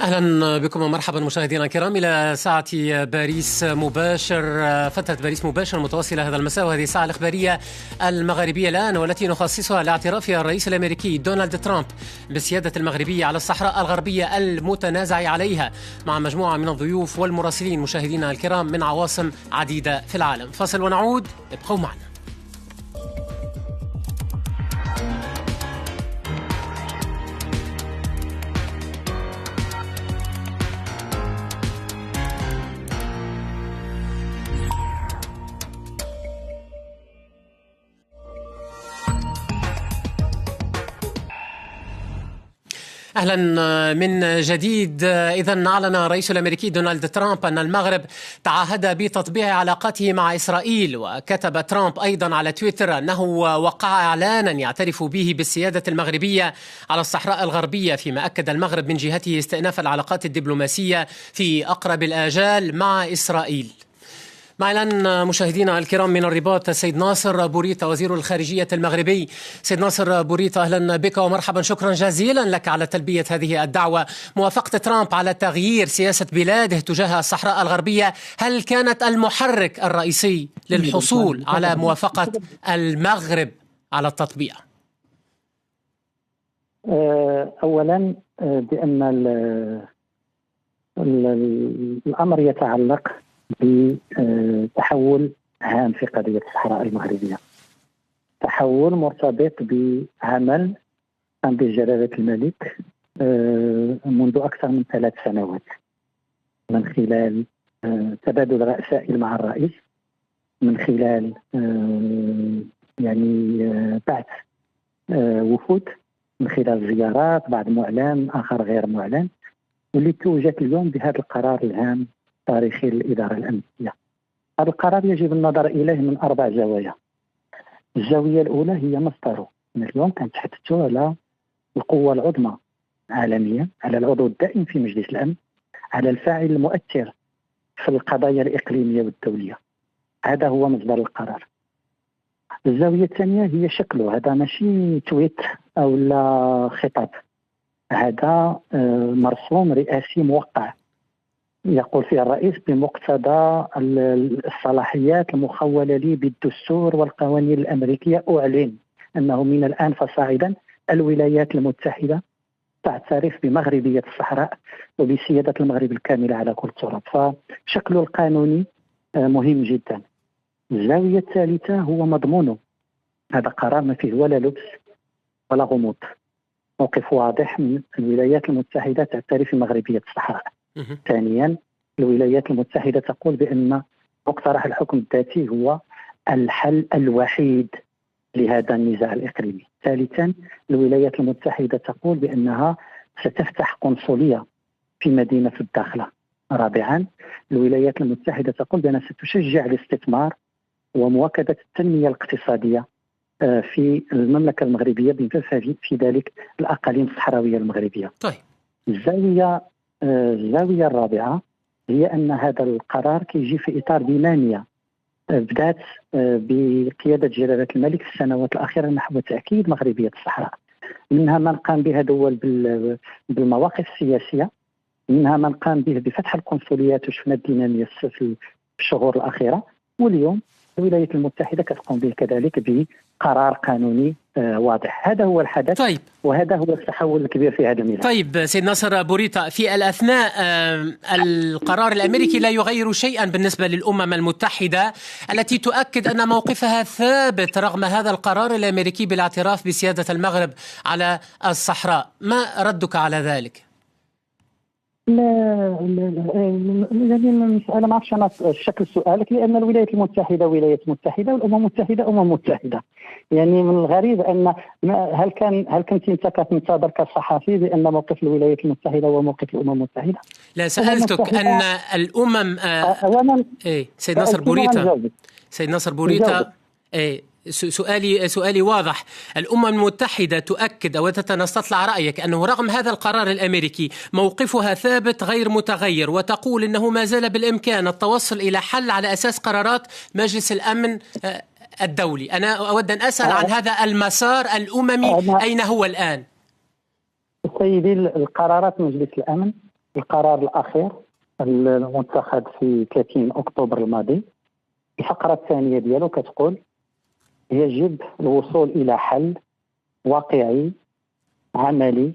أهلا بكم ومرحبا مشاهدينا الكرام إلى ساعة باريس مباشر، فترة باريس مباشر متواصلة هذا المساء، وهذه الساعة الإخبارية المغربية الآن والتي نخصصها لاعتراف الرئيس الأمريكي دونالد ترامب بالسيادة المغربية على الصحراء الغربية المتنازع عليها، مع مجموعة من الضيوف والمراسلين مشاهدينا الكرام من عواصم عديدة في العالم. فاصل ونعود، ابقوا معنا. أهلا من جديد. إذن أعلن الرئيس الأمريكي دونالد ترامب أن المغرب تعهد بتطبيع علاقاته مع إسرائيل، وكتب ترامب أيضا على تويتر أنه وقع إعلانا يعترف به بالسيادة المغربية على الصحراء الغربية، فيما أكد المغرب من جهته استئناف العلاقات الدبلوماسية في أقرب الآجال مع إسرائيل. معنا الآن مشاهدينا الكرام من الرباط السيد ناصر بوريطة وزير الخارجية المغربي. سيد ناصر بوريطة، أهلا بك ومرحبا، شكرا جزيلا لك على تلبية هذه الدعوة. موافقة ترامب على تغيير سياسة بلاده تجاه الصحراء الغربية، هل كانت المحرك الرئيسي للحصول على موافقة المغرب على التطبيع؟ أولا بأن الأمر يتعلق بتحول هام في قضية الصحراء المغربية، تحول مرتبط بعمل قام به جلالة الملك منذ أكثر من 3 سنوات، من خلال تبادل رسائل مع الرئيس، من خلال بعث وفود، من خلال زيارات، بعض معلن آخر غير معلن، واللي توجت اليوم بهذا القرار الهام تاريخي للإدارة الأمنية. هذا القرار يجب النظر إليه من 4 زوايا. الزاوية الأولى هي مصدره، من اليوم كنتحدثوا على القوة العظمى عالميا، على العضو الدائم في مجلس الأمن، على الفاعل المؤثر في القضايا الإقليمية والدولية. هذا هو مصدر القرار. الزاوية الثانية هي شكله، هذا ماشي تويت أو لا خطاب، هذا مرسوم رئاسي موقع يقول فيه الرئيس بمقتضى الصلاحيات المخولة لي بالدستور والقوانين الأمريكية، أعلن أنه من الآن فصاعدا الولايات المتحدة تعترف بمغربية الصحراء وبسيادة المغرب الكاملة على كل التراب. فشكله القانوني مهم جدا. الزاوية الثالثة هو مضمونه. هذا قرار ما فيه ولا لبس ولا غموض، موقف واضح من الولايات المتحدة تعترف بمغربية الصحراء. ثانيا، الولايات المتحدة تقول بأن مقترح الحكم الذاتي هو الحل الوحيد لهذا النزاع الإقليمي. ثالثا، الولايات المتحدة تقول بأنها ستفتح قنصلية في مدينة في الداخلة. رابعا، الولايات المتحدة تقول بأنها ستشجع الاستثمار ومواكبة التنمية الاقتصادية في المملكة المغربية، بما في ذلك الأقاليم الصحراوية المغربية. طيب. الزاوية الرابعة هي أن هذا القرار كيجي في إطار دينامية بدأت بقيادة جلالة الملك في السنوات الأخيرة نحو تأكيد مغربية الصحراء، منها من قام بها دول بالمواقف السياسية، منها من قام به بفتح القنصليات، وشفنا الدينامية في الشهور الأخيرة، واليوم الولايات المتحدة كتقوم به كذلك بقرار قانوني واضح. هذا هو الحدث. طيب. وهذا هو التحول الكبير في هذا الميدان. طيب سيد ناصر بوريطة، في الأثناء القرار الأمريكي لا يغير شيئا بالنسبة للأمم المتحدة التي تؤكد أن موقفها ثابت رغم هذا القرار الأمريكي بالاعتراف بسيادة المغرب على الصحراء، ما ردك على ذلك؟ لا أنا ما أعرفش أنا شكل سؤالك، لأن الولايات المتحدة ولايات متحدة والأمم المتحدة متحدة. يعني من الغريب أن هل كنت أنت كتنتظر كصحفي بأن موقف الولايات المتحدة هو موقف الأمم المتحدة؟ لا، سألتك أن الأمم سيد ناصر بوريطة سؤالي واضح. الأمم المتحدة تؤكد أو نستطلع رأيك أنه رغم هذا القرار الأمريكي موقفها ثابت غير متغير، وتقول أنه ما زال بالإمكان التوصل إلى حل على أساس قرارات مجلس الأمن الدولي. أنا أود أن أسأل عن هذا المسار الأممي، أين هو الآن؟ سيدي، القرارات مجلس الأمن القرار الأخير المتخذ في 30 أكتوبر الماضي، الفقرة الثانية ديالو كتقول يجب الوصول إلى حل واقعي عملي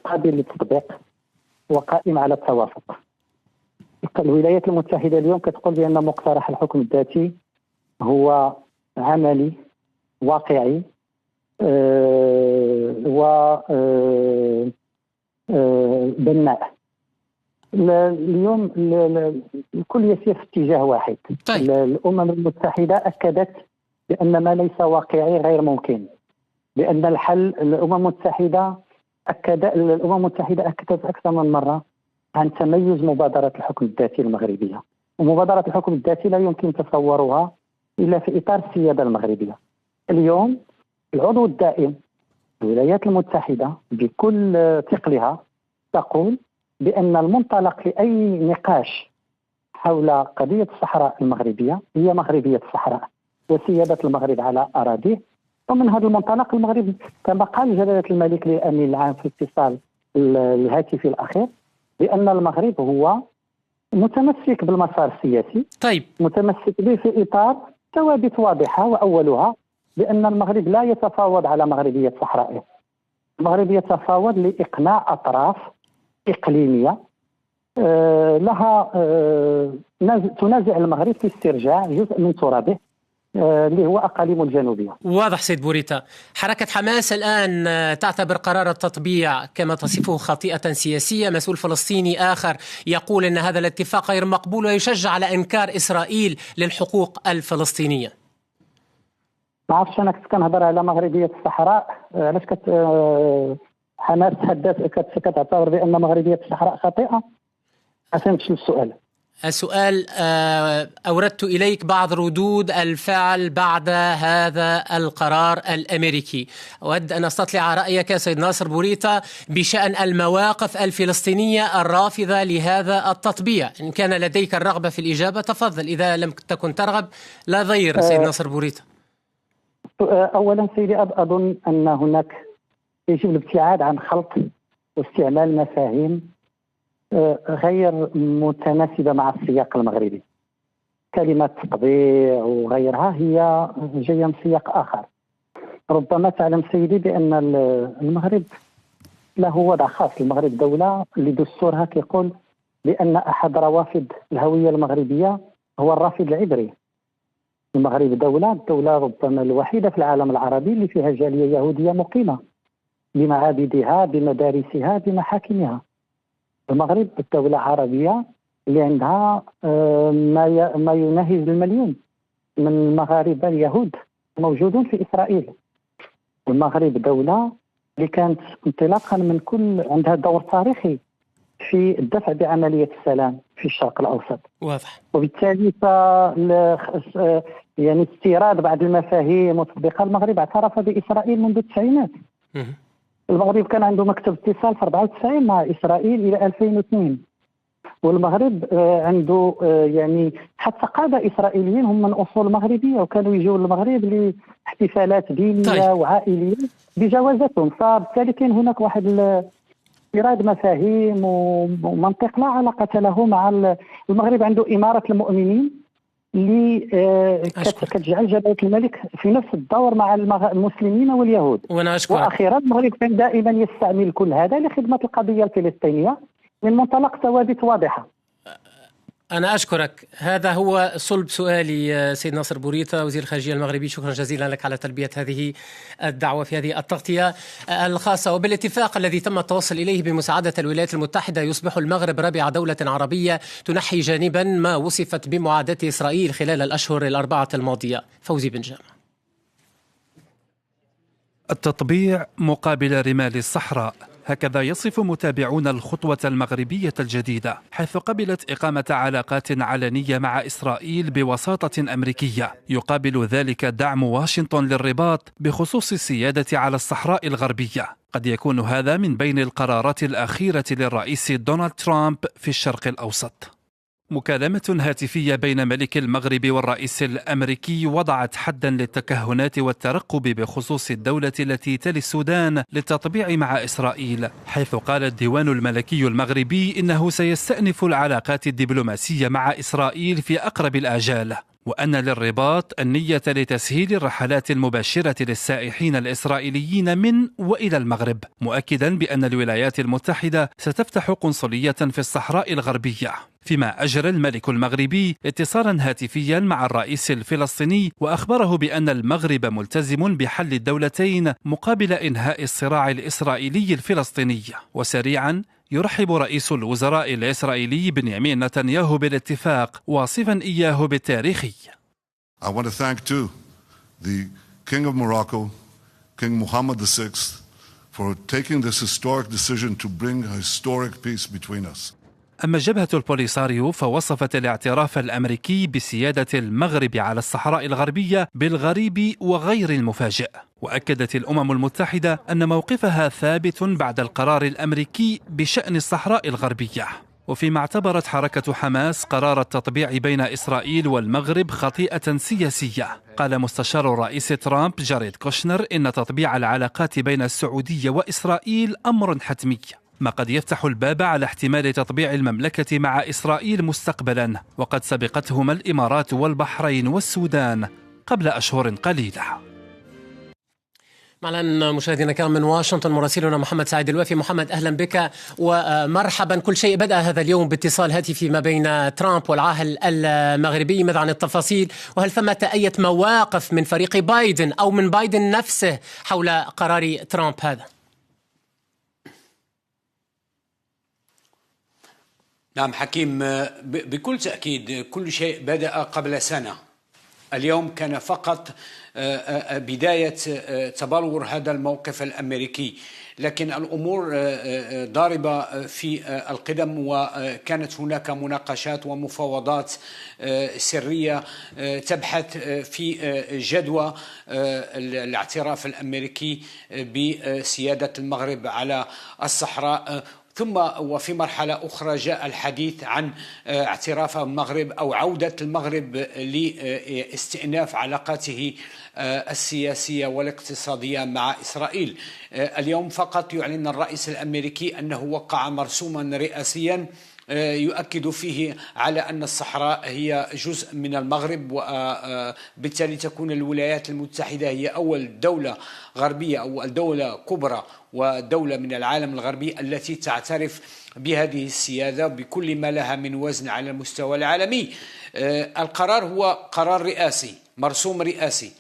قابل للتطبيق وقائم على التوافق. الولايات المتحدة اليوم كتقول بأن مقترح الحكم الذاتي هو عملي واقعي وبناء. اليوم الكل يسير في اتجاه واحد. طيب. الأمم المتحدة أكدت بأن ما ليس واقعي غير ممكن، بأن الحل الأمم المتحدة أكدت أكثر من مرة عن تميز مبادرة الحكم الذاتي المغربية، ومبادرة الحكم الذاتي لا يمكن تصورها إلا في إطار السيادة المغربية. اليوم العضو الدائم الولايات المتحدة بكل ثقلها تقول بأن المنطلق لأي نقاش حول قضية الصحراء المغربية هي مغربية الصحراء وسيادة المغرب على أراضيه. ومن هذا المنطلق المغرب كما قال جلالة الملك للأمين العام في الاتصال الهاتفي الأخير بأن المغرب هو متمسك بالمسار السياسي. طيب. متمسك به في إطار ثوابت واضحة، وأولها بأن المغرب لا يتفاوض على مغربية صحرائه. المغرب يتفاوض لإقناع أطراف إقليمية لها تنازع المغرب في استرجاع جزء من ترابه اللي هو أقاليم الجنوبية. واضح سيد بوريتا. حركة حماس الآن تعتبر قرار التطبيع كما تصفه خطيئة سياسية. مسؤول فلسطيني آخر يقول أن هذا الاتفاق غير مقبول ويشجع على إنكار إسرائيل للحقوق الفلسطينية. ما عرفتش أنا كنت كنهضر على مغربية الصحراء، علاش حماس كتعتبر بأن مغربية الصحراء خطيئة؟ ما فهمتش السؤال. السؤال أوردت إليك بعض ردود الفعل بعد هذا القرار الأمريكي. أود أن أستطلع رأيك سيد ناصر بوريتا بشأن المواقف الفلسطينية الرافضة لهذا التطبيع. إن كان لديك الرغبة في الإجابة تفضل، إذا لم تكن ترغب لا ضير سيد ناصر بوريتا. أولا سيدي أظن أن هناك يجب الابتعاد عن خلط واستعمال مفاهيم غير متناسبة مع السياق المغربي. كلمة تطبيع وغيرها هي جاية من سياق آخر. ربما تعلم سيدي بأن المغرب له وضع خاص. المغرب دولة لدستورها كيقول بأن أحد روافد الهوية المغربية هو الرافد العبري. المغرب الدولة ربما الوحيدة في العالم العربي اللي فيها جالية يهودية مقيمة بمعابدها بمدارسها بمحاكمها. المغرب الدولة عربية اللي عندها ما يناهز المليون من المغاربة اليهود موجودون في إسرائيل. المغرب دولة اللي كانت انطلاقا من كل عندها دور تاريخي في الدفع بعملية السلام في الشرق الأوسط. واضح. وبالتالي يعني استيراد بعض المفاهيم وتطبيقها. المغرب اعترف بإسرائيل منذ التسعينات. المغرب كان عنده مكتب اتصال في 94 مع إسرائيل إلى 2002. والمغرب عنده يعني حتى قادة إسرائيليين هم من أصول مغربية وكانوا يجوا للمغرب لاحتفالات دينية. طيب. وعائلية بجوازاتهم. فبالتالي كان هناك واحد استيراد مفاهيم ومنطق لا علاقة له مع المغرب. عنده إمارة المؤمنين اللي كتجعل جلالة الملك في نفس الدور مع المسلمين واليهود. وأخيرا المغرب كان دائما يستعمل كل هذا لخدمة القضية الفلسطينية من منطلق ثوابت واضحة. أنا أشكرك. هذا هو صلب سؤالي سيد ناصر بوريتا وزير الخارجية المغربي. شكرا جزيلا لك على تلبية هذه الدعوة في هذه التغطية الخاصة. وبالاتفاق الذي تم التوصل إليه بمساعدة الولايات المتحدة يصبح المغرب رابع دولة عربية تنحي جانبا ما وصفت بمعاداة إسرائيل خلال الأشهر الأربعة الماضية. فوزي بن جامع. التطبيع مقابل رمال الصحراء، هكذا يصف متابعون الخطوة المغربية الجديدة، حيث قبلت إقامة علاقات علنية مع إسرائيل بوساطة أمريكية، يقابل ذلك دعم واشنطن للرباط بخصوص السيادة على الصحراء الغربية. قد يكون هذا من بين القرارات الأخيرة للرئيس دونالد ترامب في الشرق الأوسط. مكالمة هاتفية بين ملك المغرب والرئيس الأمريكي وضعت حدا للتكهنات والترقب بخصوص الدولة التي تلي السودان للتطبيع مع إسرائيل، حيث قال الديوان الملكي المغربي إنه سيستأنف العلاقات الدبلوماسية مع إسرائيل في أقرب الآجال، وأن للرباط النية لتسهيل الرحلات المباشرة للسائحين الإسرائيليين من وإلى المغرب، مؤكدا بأن الولايات المتحدة ستفتح قنصلية في الصحراء الغربية. فيما أجرى الملك المغربي اتصالا هاتفيا مع الرئيس الفلسطيني وأخبره بأن المغرب ملتزم بحل الدولتين مقابل إنهاء الصراع الإسرائيلي الفلسطيني. وسريعا يرحب رئيس الوزراء الإسرائيلي بنيامين نتنياهو بالاتفاق، واصفا إياه بالتاريخي. I want to thank too the King of Morocco, King Mohammed VI, for taking this historic decision to bring a historic peace between us. أما جبهة البوليساريو فوصفت الاعتراف الأمريكي بسيادة المغرب على الصحراء الغربية بالغريب وغير المفاجئ، وأكدت الأمم المتحدة أن موقفها ثابت بعد القرار الأمريكي بشأن الصحراء الغربية. وفيما اعتبرت حركة حماس قرار التطبيع بين إسرائيل والمغرب خطيئة سياسية، قال مستشار الرئيس ترامب جاريد كوشنر إن تطبيع العلاقات بين السعودية وإسرائيل أمر حتمي، ما قد يفتح الباب على احتمال تطبيع المملكة مع إسرائيل مستقبلا، وقد سبقتهما الإمارات والبحرين والسودان قبل أشهر قليلة. معنا مشاهدينا الكرام من واشنطن مراسلنا محمد سعيد الوافي. محمد، أهلا بك ومرحبا. كل شيء بدأ هذا اليوم باتصال هاتفي ما بين ترامب والعاهل المغربي، ماذا عن التفاصيل؟ وهل ثمة أي مواقف من فريق بايدن أو من بايدن نفسه حول قرار ترامب هذا؟ نعم حكيم، بكل تأكيد كل شيء بدأ قبل سنة. اليوم كان فقط بداية تبلور هذا الموقف الأمريكي، لكن الأمور ضاربة في القدم، وكانت هناك مناقشات ومفاوضات سرية تبحث في جدوى الاعتراف الأمريكي بسيادة المغرب على الصحراء. ثم وفي مرحلة أخرى جاء الحديث عن اعتراف المغرب أو عودة المغرب لاستئناف علاقاته السياسية والاقتصادية مع إسرائيل. اليوم فقط يعلن الرئيس الأمريكي أنه وقع مرسوما رئاسيا يؤكد فيه على أن الصحراء هي جزء من المغرب، وبالتالي تكون الولايات المتحدة هي أول دولة غربية أو الدولة كبرى ودولة من العالم الغربي التي تعترف بهذه السيادة بكل ما لها من وزن على المستوى العالمي. القرار هو قرار رئاسي، مرسوم رئاسي.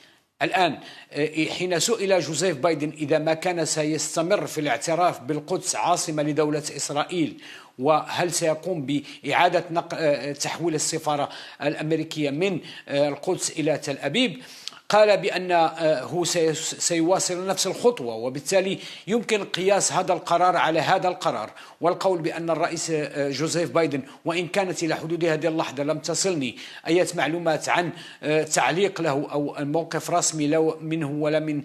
الآن حين سئل جوزيف بايدن إذا ما كان سيستمر في الاعتراف بالقدس عاصمة لدولة إسرائيل، وهل سيقوم بإعادة تحويل السفارة الأمريكية من القدس إلى تل أبيب، قال بأنه سيواصل نفس الخطوة، وبالتالي يمكن قياس هذا القرار على هذا القرار، والقول بأن الرئيس جوزيف بايدن، وإن كانت إلى حدود هذه اللحظة لم تصلني أي معلومات عن تعليق له أو موقف رسمي له منه ولا من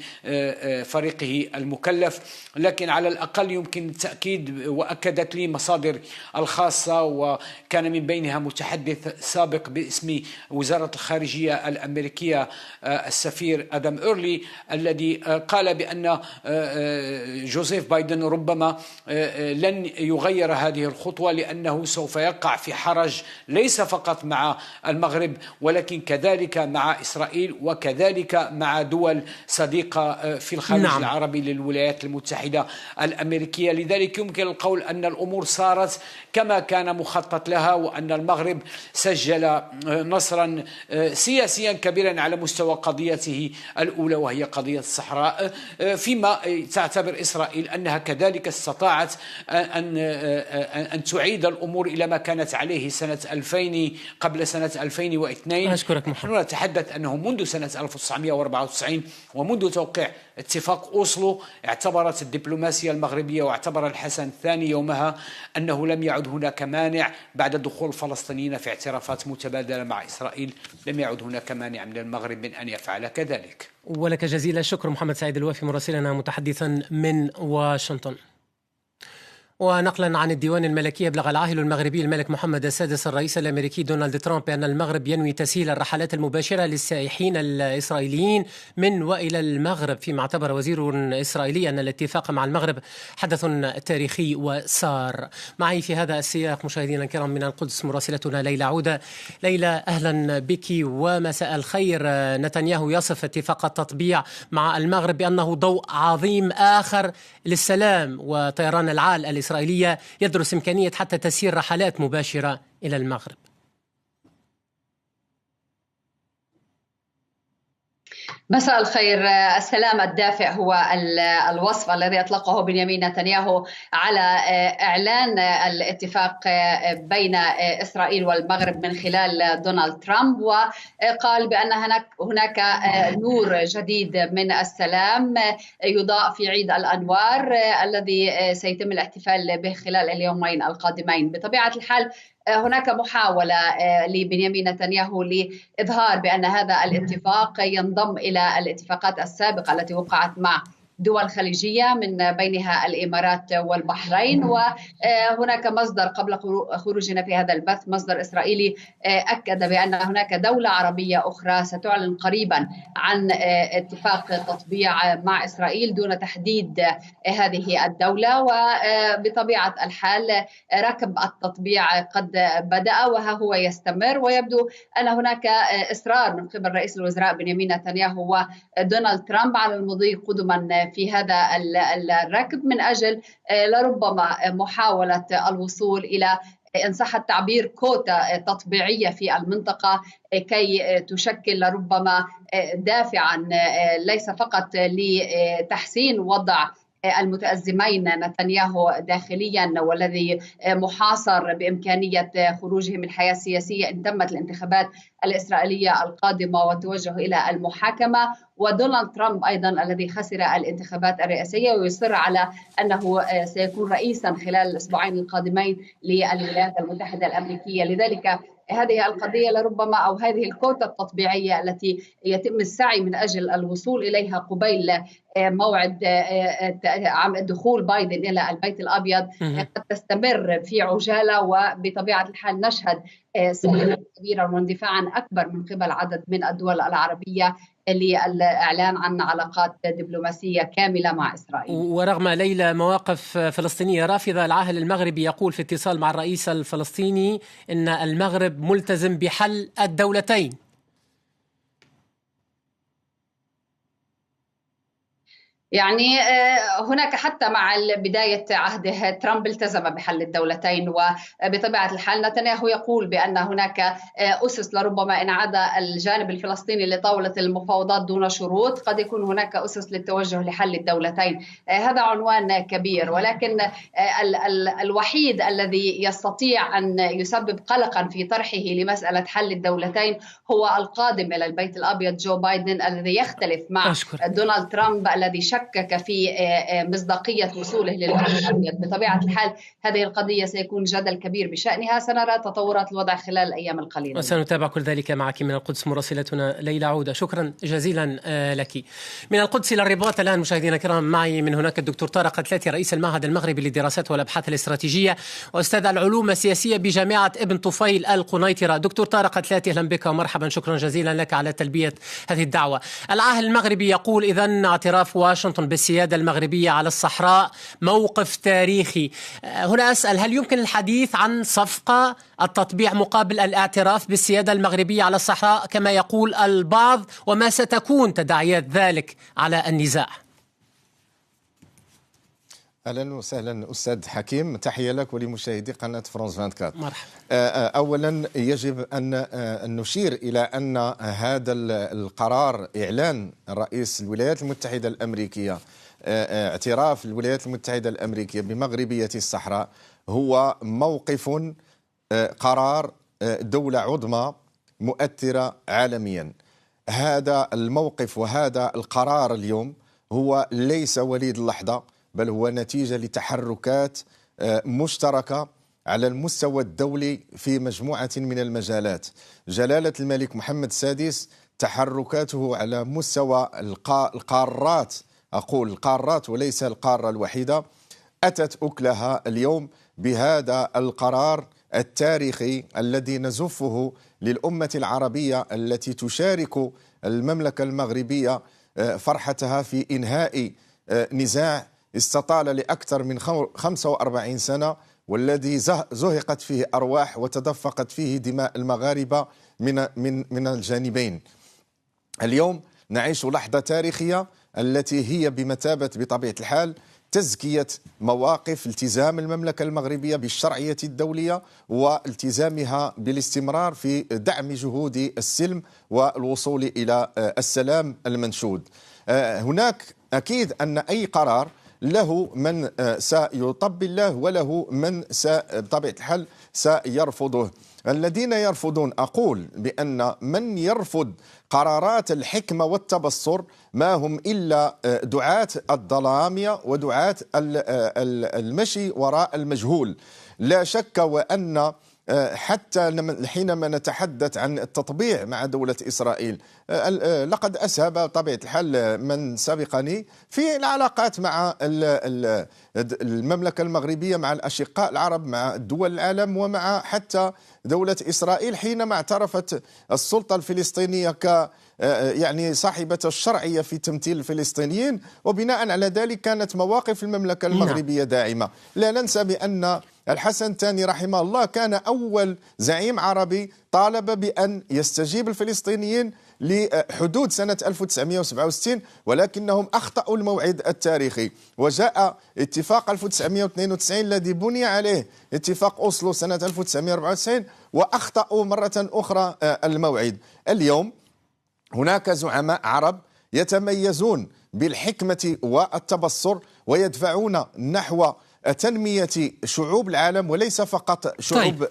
فريقه المكلف، لكن على الأقل يمكن التأكيد، وأكدت لي مصادر الخاصة وكان من بينها متحدث سابق باسم وزارة الخارجية الأمريكية السفير آدم أورلي، الذي قال بأن جوزيف بايدن ربما لن يغير هذه الخطوة، لأنه سوف يقع في حرج ليس فقط مع المغرب ولكن كذلك مع إسرائيل وكذلك مع دول صديقة في الخليج العربي للولايات المتحدة الأمريكية. لذلك يمكن القول أن الأمور صارت كما كان مخطط لها، وأن المغرب سجل نصرا سياسيا كبيرا على مستوى قضيته الأولى وهي قضية الصحراء، فيما تعتبر إسرائيل أنها كذلك استطاعت أن تعيد الأمور إلى ما كانت عليه سنة 2000 قبل سنة 2002. أشكرك محمد. نحن نتحدث أنه منذ سنة 1994 ومنذ توقيع اتفاق أوسلو اعتبرت الدبلوماسية المغربية واعتبر الحسن الثاني يومها أنه لم يعد هناك مانع بعد دخول الفلسطينيين في اعترافات متبادلة مع إسرائيل، لم يعد هناك مانع من المغرب من أن يفعل كذلك. ولك جزيل الشكر محمد سعيد الوافي مراسلنا متحدثا من واشنطن. ونقلا عن الديوان الملكي، أبلغ العاهل المغربي الملك محمد السادس الرئيس الأمريكي دونالد ترامب بأن المغرب ينوي تسهيل الرحلات المباشرة للسائحين الإسرائيليين من وإلى المغرب، فيما اعتبر وزير إسرائيلي أن الاتفاق مع المغرب حدث تاريخي وسار. معي في هذا السياق مشاهدينا الكرام من القدس مراسلتنا ليلى عودة. ليلى، أهلا بك ومساء الخير. نتنياهو يصف اتفاق التطبيع مع المغرب بأنه ضوء عظيم آخر للسلام، وطيران العال الإسرائيلية يدرس إمكانية حتى تسيير رحلات مباشرة إلى المغرب. مساء الخير. السلام الدافئ هو الوصف الذي أطلقه بنيامين نتنياهو على إعلان الاتفاق بين إسرائيل والمغرب من خلال دونالد ترامب، وقال بأن هناك نور جديد من السلام يضاء في عيد الأنوار الذي سيتم الاحتفال به خلال اليومين القادمين. بطبيعة الحال هناك محاولة لبنيامين نتنياهو لإظهار بأن هذا الاتفاق ينضم إلى الاتفاقات السابقة التي وقعت مع دول خليجية من بينها الإمارات والبحرين. وهناك مصدر قبل خروجنا في هذا البث، مصدر إسرائيلي، أكد بأن هناك دولة عربية أخرى ستعلن قريبا عن اتفاق تطبيع مع إسرائيل دون تحديد هذه الدولة. وبطبيعة الحال ركب التطبيع قد بدأ وها هو يستمر، ويبدو أن هناك إصرار من قبل رئيس الوزراء بنيامين نتنياهو ودونالد ترامب على المضي قدما في هذا الركب من أجل لربما محاولة الوصول إلى، إن صح التعبير، كوتا تطبيعية في المنطقة كي تشكل لربما دافعا ليس فقط لتحسين وضع المتأزمين نتنياهو داخليا والذي محاصر بإمكانية خروجه من الحياة السياسية إن تمت الانتخابات الإسرائيلية القادمة والتوجه إلى المحاكمة، ودونالد ترامب أيضا الذي خسر الانتخابات الرئاسية ويصر على أنه سيكون رئيسا خلال الأسبوعين القادمين للولايات المتحدة الأمريكية. لذلك هذه القضية لربما، أو هذه الكوتا التطبيعية التي يتم السعي من أجل الوصول إليها قبيل موعد دخول بايدن إلى البيت الأبيض قد تستمر في عجالة، وبطبيعة الحال نشهد سعيا كبيرا واندفاعا أكبر من قبل عدد من الدول العربية للإعلان عن علاقات دبلوماسية كاملة مع إسرائيل. ورغم ليلى مواقف فلسطينية رافضة، العاهل المغربي يقول في اتصال مع الرئيس الفلسطيني إن المغرب ملتزم بحل الدولتين. يعني هناك حتى مع بداية عهده ترامب التزم بحل الدولتين، وبطبيعة الحال نتنياهو يقول بأن هناك أسس لربما إن عاد الجانب الفلسطيني لطاولة المفاوضات دون شروط قد يكون هناك أسس للتوجه لحل الدولتين. هذا عنوان كبير، ولكن الوحيد الذي يستطيع أن يسبب قلقا في طرحه لمسألة حل الدولتين هو القادم إلى البيت الأبيض جو بايدن، الذي يختلف مع دونالد ترامب الذي شكك في مصداقية وصوله للبيت الأبيض. بطبيعة الحال هذه القضية سيكون جدل كبير بشأنها، سنرى تطورات الوضع خلال الأيام القليلة وسنتابع كل ذلك معك من القدس مراسلتنا ليلى عودة. شكرا جزيلا لك. من القدس إلى الرباط الآن مشاهدينا الكرام، معي من هناك الدكتور طارق قتلاتي رئيس المعهد المغربي للدراسات والأبحاث الاستراتيجية وأستاذ العلوم السياسية بجامعة ابن طفيل القنيطرة. دكتور طارق قتلاتي، أهلا بك ومرحبا، شكرا جزيلا لك على تلبية هذه الدعوة. العاهل المغربي يقول إذن اعتراف واشنطن بالسيادة المغربية على الصحراء موقف تاريخي. هنا أسأل، هل يمكن الحديث عن صفقة التطبيع مقابل الاعتراف بالسيادة المغربية على الصحراء كما يقول البعض، وما ستكون تداعيات ذلك على النزاع؟ أهلا وسهلا أستاذ حكيم، تحية لك ولمشاهدي قناة فرانس 24. مرحبا. أولا يجب أن نشير إلى أن هذا القرار، إعلان رئيس الولايات المتحدة الأمريكية اعتراف الولايات المتحدة الأمريكية بمغربية الصحراء، هو موقف قرار دولة عظمى مؤثرة عالميا. هذا الموقف وهذا القرار اليوم هو ليس وليد اللحظة، بل هو نتيجة لتحركات مشتركة على المستوى الدولي في مجموعة من المجالات. جلالة الملك محمد السادس تحركاته على مستوى القارات، أقول القارات وليس القارة الوحيدة، أتت أكلها اليوم بهذا القرار التاريخي الذي نزفه للأمة العربية التي تشارك المملكة المغربية فرحتها في إنهاء نزاع استطال لأكثر من 45 سنة، والذي زهقت فيه أرواح وتدفقت فيه دماء المغاربة من الجانبين. اليوم نعيش لحظة تاريخية التي هي بمثابة بطبيعة الحال تزكية مواقف التزام المملكة المغربية بالشرعية الدولية والتزامها بالاستمرار في دعم جهود السلم والوصول إلى السلام المنشود. هناك أكيد أن أي قرار له من سيطبل له وله من بطبيعة الحال سيرفضه. الذين يرفضون، أقول بأن من يرفض قرارات الحكمة والتبصر ما هم إلا دعاة الظلامية ودعاة المشي وراء المجهول. لا شك وأن حتى حينما نتحدث عن التطبيع مع دولة إسرائيل، لقد أسهب طبيعة الحال من سبقني في العلاقات مع المملكة المغربية، مع الأشقاء العرب، مع دول العالم، ومع حتى دولة إسرائيل حينما اعترفت السلطة الفلسطينية يعني صاحبة الشرعية في تمثيل الفلسطينيين، وبناء على ذلك كانت مواقف المملكة المغربية داعمة. لا ننسى بأن الحسن الثاني رحمه الله كان أول زعيم عربي طالب بأن يستجيب الفلسطينيين لحدود سنة 1967، ولكنهم أخطأوا الموعد التاريخي، وجاء اتفاق 1992 الذي بني عليه اتفاق أوسلو سنة 1994 وأخطأوا مرة أخرى الموعد. اليوم هناك زعماء عرب يتميزون بالحكمة والتبصر ويدفعون نحو تنمية شعوب العالم وليس فقط شعوب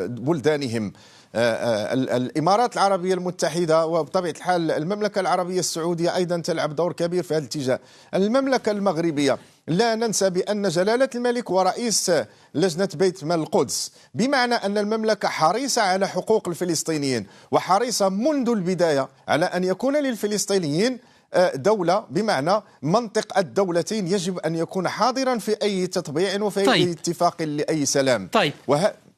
بلدانهم. الإمارات العربية المتحدة وبطبيعة الحال المملكة العربية السعودية أيضا تلعب دور كبير في هذا الاتجاه. المملكة المغربية لا ننسى بأن جلالة الملك ورئيس لجنة بيت مال القدس، بمعنى أن المملكة حريصة على حقوق الفلسطينيين وحريصة منذ البداية على أن يكون للفلسطينيين دولة، بمعنى منطق الدولتين يجب أن يكون حاضرا في أي تطبيع وفي أي اتفاق لأي سلام.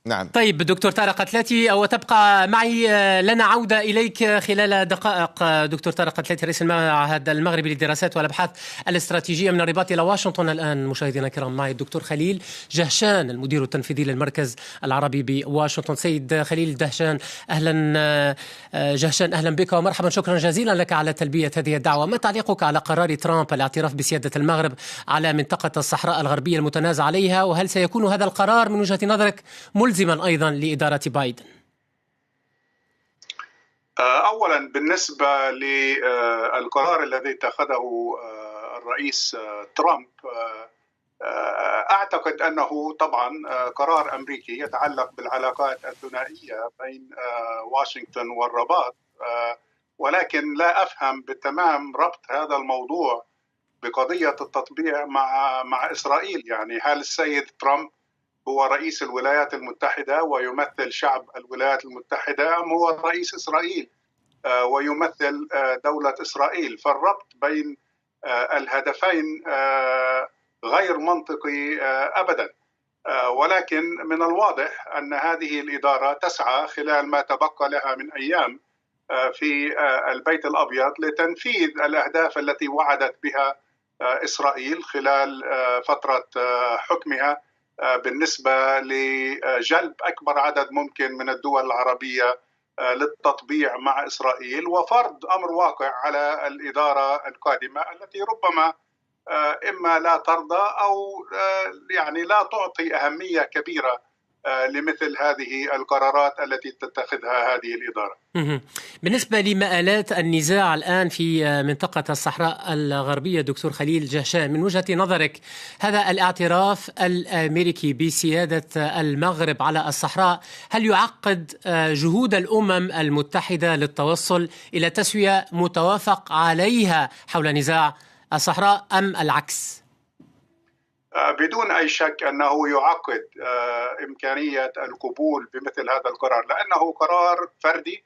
نعم. طيب دكتور طارق قتلاتي، وتبقى معي لنا عودة إليك خلال دقائق. دكتور طارق قتلاتي رئيس المعهد المغربي للدراسات والأبحاث الاستراتيجية من الرباط إلى واشنطن. الآن مشاهدينا الكرام معي الدكتور خليل دهشان المدير التنفيذي للمركز العربي بواشنطن. سيد خليل دهشان، أهلا جهشان، أهلا بك ومرحبا، شكرا جزيلا لك على تلبية هذه الدعوة. ما تعليقك على قرار ترامب الاعتراف بسيادة المغرب على منطقة الصحراء الغربية المتنازع عليها، وهل سيكون هذا القرار من وجهة نظرك ملزما أيضا لإدارة بايدن؟ أولا بالنسبة للقرار الذي اتخذه الرئيس ترامب، أعتقد أنه طبعا قرار أمريكي يتعلق بالعلاقات الثنائية بين واشنطن والرباط، ولكن لا أفهم بالتمام ربط هذا الموضوع بقضية التطبيع مع إسرائيل. يعني هل السيد ترامب هو رئيس الولايات المتحدة ويمثل شعب الولايات المتحدة، أم هو رئيس إسرائيل ويمثل دولة إسرائيل؟ فالربط بين الهدفين غير منطقي أبدا. ولكن من الواضح أن هذه الإدارة تسعى خلال ما تبقى لها من أيام في البيت الأبيض لتنفيذ الأهداف التي وعدت بها إسرائيل خلال فترة حكمها، بالنسبة لجلب أكبر عدد ممكن من الدول العربية للتطبيع مع إسرائيل، وفرض أمر واقع على الإدارة القادمة التي ربما إما لا ترضى أو يعني لا تعطي أهمية كبيرة لمثل هذه القرارات التي تتخذها هذه الإدارة. بالنسبة لمآلات النزاع الآن في منطقة الصحراء الغربية دكتور خليل دهشان، من وجهة نظرك هذا الاعتراف الأمريكي بسيادة المغرب على الصحراء هل يعقد جهود الأمم المتحدة للتوصل إلى تسوية متوافق عليها حول نزاع الصحراء أم العكس؟ بدون أي شك أنه يعقد إمكانية القبول بمثل هذا القرار، لأنه قرار فردي،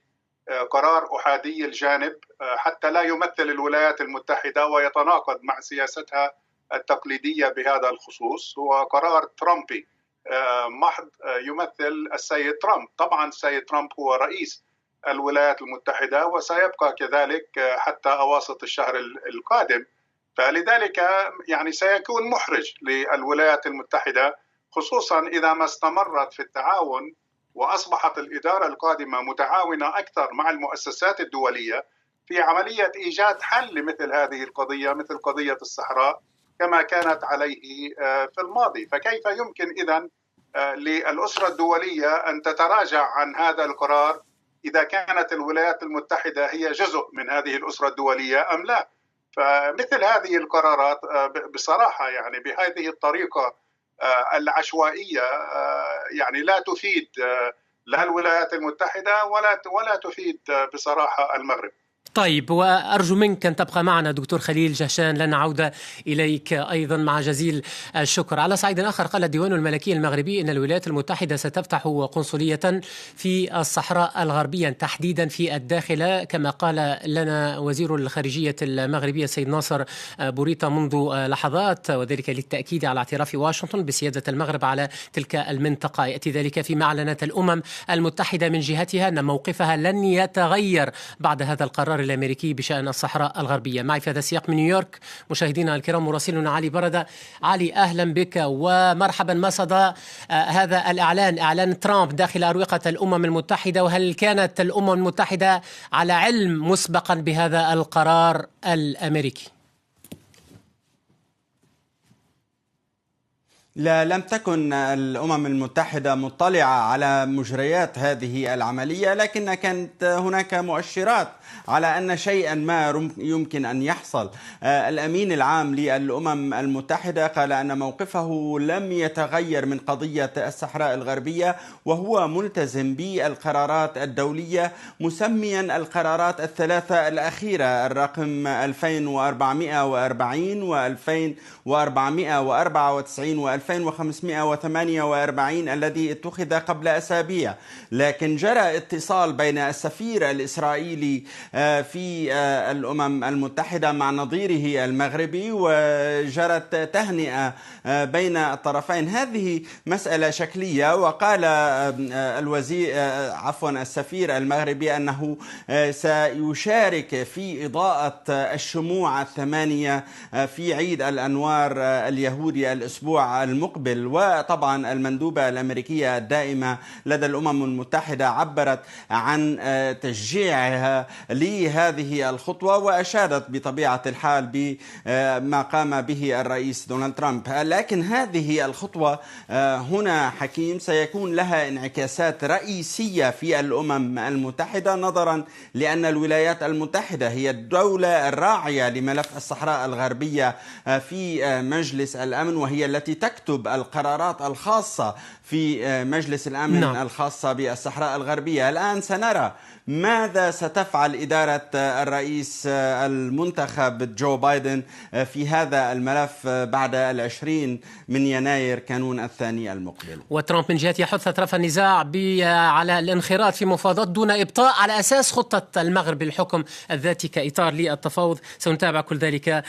قرار أحادي الجانب، حتى لا يمثل الولايات المتحدة ويتناقض مع سياستها التقليدية بهذا الخصوص، هو قرار ترامبي محض يمثل السيد ترامب. طبعا السيد ترامب هو رئيس الولايات المتحدة وسيبقى كذلك حتى أواسط الشهر القادم، فلذلك يعني سيكون محرج للولايات المتحدة، خصوصا إذا ما استمرت في التعاون وأصبحت الإدارة القادمة متعاونة أكثر مع المؤسسات الدولية في عملية إيجاد حل لمثل هذه القضية، مثل قضية الصحراء كما كانت عليه في الماضي. فكيف يمكن إذن للأسرة الدولية أن تتراجع عن هذا القرار إذا كانت الولايات المتحدة هي جزء من هذه الأسرة الدولية أم لا؟ فمثل هذه القرارات بصراحة يعني بهذه الطريقة العشوائية يعني لا تفيد لا الولايات المتحدة ولا تفيد بصراحة المغرب. طيب، وأرجو منك أن تبقى معنا دكتور خليل جهشان لن نعود إليك أيضا مع جزيل الشكر. على صعيد آخر، قال الديوان الملكي المغربي أن الولايات المتحدة ستفتح قنصلية في الصحراء الغربية تحديدا في الداخلة، كما قال لنا وزير الخارجية المغربية السيد ناصر بوريطة منذ لحظات، وذلك للتأكيد على اعتراف واشنطن بسيادة المغرب على تلك المنطقة. يأتي ذلك فيما أعلنت الأمم المتحدة من جهتها أن موقفها لن يتغير بعد هذا القرار الأمريكي بشأن الصحراء الغربية. معي في هذا السياق من نيويورك مشاهدينا الكرام مراسلنا علي بردة. علي، أهلا بك ومرحبا. ما صدى هذا الإعلان، إعلان ترامب داخل أروقة الأمم المتحدة، وهل كانت الأمم المتحدة على علم مسبقا بهذا القرار الأمريكي؟ لا، لم تكن الأمم المتحدة مطلعة على مجريات هذه العملية، لكن كانت هناك مؤشرات على أن شيئا ما يمكن أن يحصل. الأمين العام للأمم المتحدة قال أن موقفه لم يتغير من قضية الصحراء الغربية، وهو ملتزم بالقرارات الدولية، مسميا القرارات الثلاثة الأخيرة الرقم 2440 و2494 و2548 الذي اتخذ قبل أسابيع. لكن جرى اتصال بين السفير الإسرائيلي في الأمم المتحدة مع نظيره المغربي، وجرت تهنئة بين الطرفين. هذه مسألة شكلية، وقال السفير المغربي أنه سيشارك في إضاءة الشموع 8 في عيد الأنوار اليهودي الأسبوع المقبل. وطبعا المندوبة الأمريكية الدائمة لدى الأمم المتحدة عبرت عن تشجيعها لهذه الخطوة، وأشادت بطبيعة الحال بما قام به الرئيس دونالد ترامب. لكن هذه الخطوة هنا حكيم سيكون لها انعكاسات رئيسية في الأمم المتحدة، نظرا لأن الولايات المتحدة هي الدولة الراعية لملف الصحراء الغربية في مجلس الأمن، وهي التي تكتب القرارات الخاصة في مجلس الأمن الخاصة بالصحراء الغربية. الآن سنرى ماذا ستفعل إدارة الرئيس المنتخب جو بايدن في هذا الملف بعد 20 من يناير كانون الثاني المقبل. وترامب من جهته يحث أطراف النزاع على الانخراط في مفاوضات دون إبطاء على أساس خطة المغرب للحكم الذاتي كإطار للتفاوض. سنتابع كل ذلك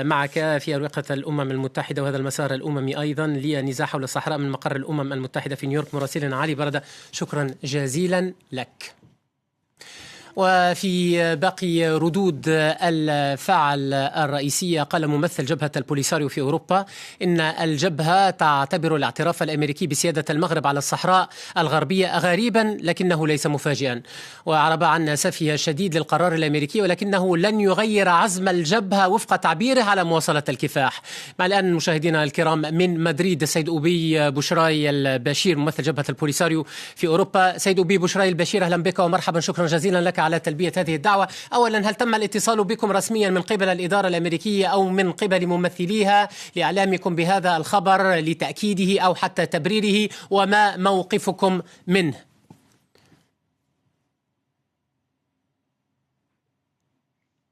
معك في أروقة الأمم المتحدة وهذا المسار الأممي أيضا للنزاع حول الصحراء من مقر الأمم المتحدة في نيويورك. مراسلنا علي بردة، شكرا جزيلا لك. وفي باقي ردود الفعل الرئيسية، قال ممثل جبهة البوليساريو في أوروبا إن الجبهة تعتبر الاعتراف الأمريكي بسيادة المغرب على الصحراء الغربية غريبا لكنه ليس مفاجئا، وأعرب عن سفه الشديد للقرار الأمريكي ولكنه لن يغير عزم الجبهة وفق تعبيره على مواصلة الكفاح. مع الآن مشاهدينا الكرام من مدريد السيد أبي بشراي البشير ممثل جبهة البوليساريو في أوروبا. سيد أبي بشراي البشير، أهلا بك ومرحبا، شكرا جزيلا لك على تلبية هذه الدعوة. أولا، هل تم الاتصال بكم رسميا من قبل الإدارة الأمريكية أو من قبل ممثليها لإعلامكم بهذا الخبر لتأكيده أو حتى تبريره، وما موقفكم منه؟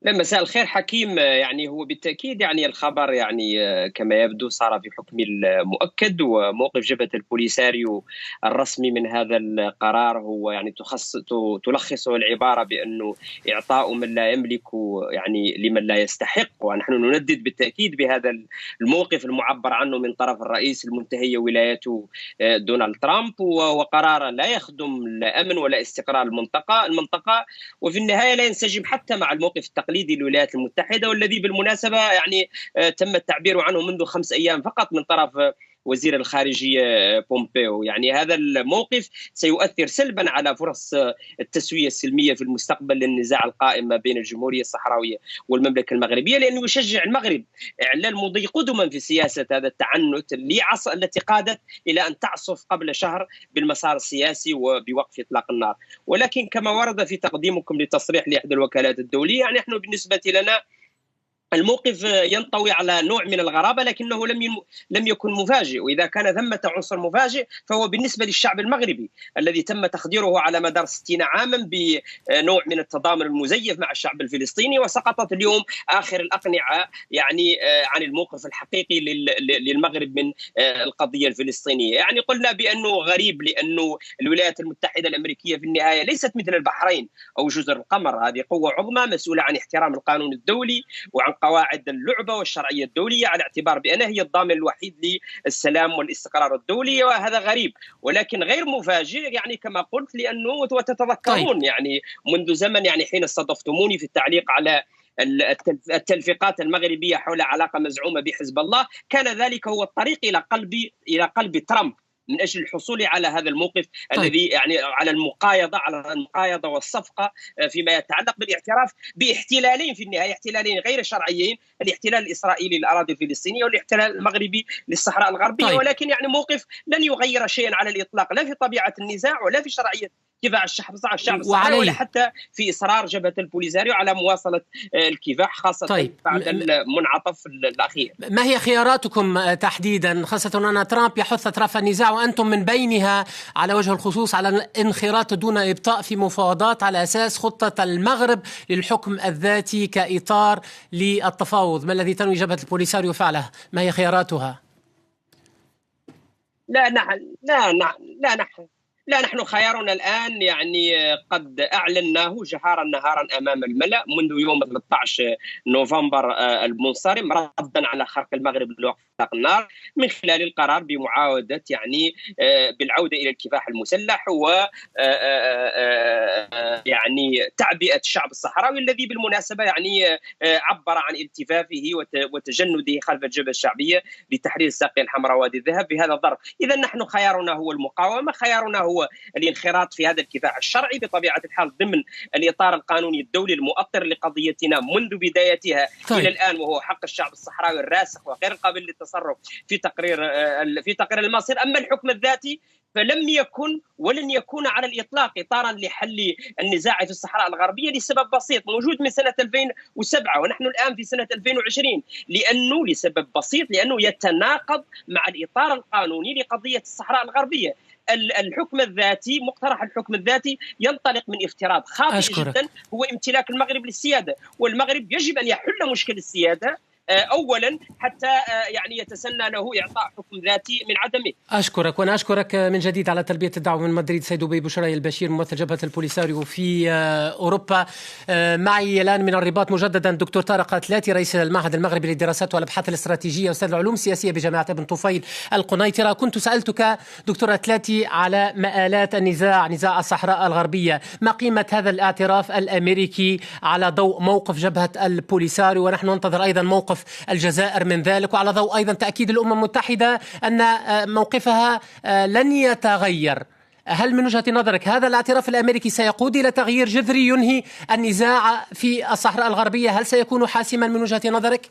لا، مساء الخير حكيم. يعني هو بالتأكيد يعني الخبر يعني كما يبدو صار في حكم المؤكد، وموقف جبهة البوليساريو الرسمي من هذا القرار هو يعني تلخصه العبارة بأنه إعطاء من لا يملك يعني لمن لا يستحق. ونحن نندد بالتأكيد بهذا الموقف المعبر عنه من طرف الرئيس المنتهي ولايته دونالد ترامب، وهو قرار لا يخدم لا أمن ولا استقرار المنطقة، وفي النهاية لا ينسجم حتى مع الموقف التقليدي للولايات المتحدة، والذي بالمناسبة يعني تم التعبير عنه منذ 5 أيام فقط من طرف وزير الخارجية بومبيو. يعني هذا الموقف سيؤثر سلبا على فرص التسوية السلمية في المستقبل للنزاع القائم ما بين الجمهورية الصحراوية والمملكة المغربية، لأنه يشجع المغرب إعلان مضي قدما في سياسة هذا التعنت التي قادت إلى أن تعصف قبل شهر بالمسار السياسي وبوقف إطلاق النار. ولكن كما ورد في تقديمكم لتصريح لإحدى الوكالات الدولية، يعني نحن بالنسبة لنا الموقف ينطوي على نوع من الغرابة، لكنه لم يكن مفاجئ. وإذا كان ثمة عنصر مفاجئ فهو بالنسبة للشعب المغربي الذي تم تخديره على مدار 60 عاما بنوع من التضامن المزيف مع الشعب الفلسطيني، وسقطت اليوم آخر الأقنعة يعني عن الموقف الحقيقي للمغرب من القضية الفلسطينية. يعني قلنا بأنه غريب، لأنه الولايات المتحدة الأمريكية في النهاية ليست مثل البحرين أو جزر القمر، هذه قوة عظمى مسؤولة عن احترام القانون الدولي وعن قواعد اللعبة والشرعية الدولية، على اعتبار بأنها هي الضامن الوحيد للسلام والاستقرار الدولي. وهذا غريب ولكن غير مفاجئ، يعني كما قلت، لأنه وتتذكرون يعني منذ زمن يعني حين استضفتموني في التعليق على التلفيقات المغربية حول علاقة مزعومة بحزب الله، كان ذلك هو الطريق إلى قلب ترامب من أجل الحصول على هذا الموقف الذي يعني على المقايضة والصفقة فيما يتعلق بالاعتراف باحتلالين في النهاية، احتلالين غير شرعيين، الاحتلال الإسرائيلي للأراضي الفلسطينية والاحتلال المغربي للصحراء الغربية. ولكن يعني موقف لن يغير شيئا على الإطلاق، لا في طبيعة النزاع ولا في شرعية كفاح الشعب الصحراوي، ولا حتى في إصرار جبهة البوليساريو على مواصلة الكفاح، خاصة بعد المنعطف الأخير. ما هي خياراتكم تحديدا، خاصة أن ترامب يحث أطراف النزاع وأنتم من بينها على وجه الخصوص على الانخراط دون إبطاء في مفاوضات على أساس خطة المغرب للحكم الذاتي كإطار للتفاوض؟ ما الذي تنوي جبهة البوليساريو فعله؟ ما هي خياراتها؟ لا، نحن خيارنا الآن يعني قد أعلناه جهارا نهارا أمام الملأ منذ يوم 13 نوفمبر المنصرم، ردا على خرق المغرب لوقف إطلاق النار من خلال القرار بمعاودة يعني بالعودة إلى الكفاح المسلح و يعني تعبئة الشعب الصحراوي الذي بالمناسبة يعني عبر عن التفافه وتجنده خلف الجبهة الشعبية لتحرير الساقية الحمراء وادي الذهب بهذا الظرف. إذا نحن خيارنا هو المقاومة، خيارنا هو الانخراط في هذا الكفاح الشرعي بطبيعة الحال ضمن الإطار القانوني الدولي المؤطر لقضيتنا منذ بدايتها إلى الآن، وهو حق الشعب الصحراوي الراسخ وغير قابل للتصرف في تقرير المصير. أما الحكم الذاتي فلم يكن ولن يكون على الإطلاق إطارا لحل النزاع في الصحراء الغربية لسبب بسيط موجود من سنة 2007 ونحن الآن في سنة 2020، لسبب بسيط، لأنه يتناقض مع الإطار القانوني لقضية الصحراء الغربية. الحكم الذاتي، مقترح الحكم الذاتي ينطلق من افتراض خاطئ جدا هو امتلاك المغرب للسيادة، والمغرب يجب أن يحل مشكل السيادة أولا حتى يعني يتسنى له إعطاء حكم ذاتي من عدمه. أشكرك، وأنا أشكرك من جديد على تلبية الدعوة من مدريد سيد أبي بشري البشير ممثل جبهة البوليساريو في أوروبا. معي الآن من الرباط مجددا دكتور طارق أتلاتي رئيس المعهد المغربي للدراسات والأبحاث الاستراتيجية أستاذ العلوم السياسية بجامعة ابن طفيل القنيطرة. كنت سألتك دكتور أتلاتي على مآلات نزاع الصحراء الغربية، ما قيمة هذا الاعتراف الأمريكي على ضوء موقف جبهة البوليساريو، ونحن ننتظر أيضا موقف الجزائر من ذلك، وعلى ضوء أيضا تأكيد الأمم المتحدة أن موقفها لن يتغير. هل من وجهة نظرك هذا الاعتراف الأمريكي سيقود إلى تغيير جذري ينهي النزاع في الصحراء الغربية؟ هل سيكون حاسما من وجهة نظرك؟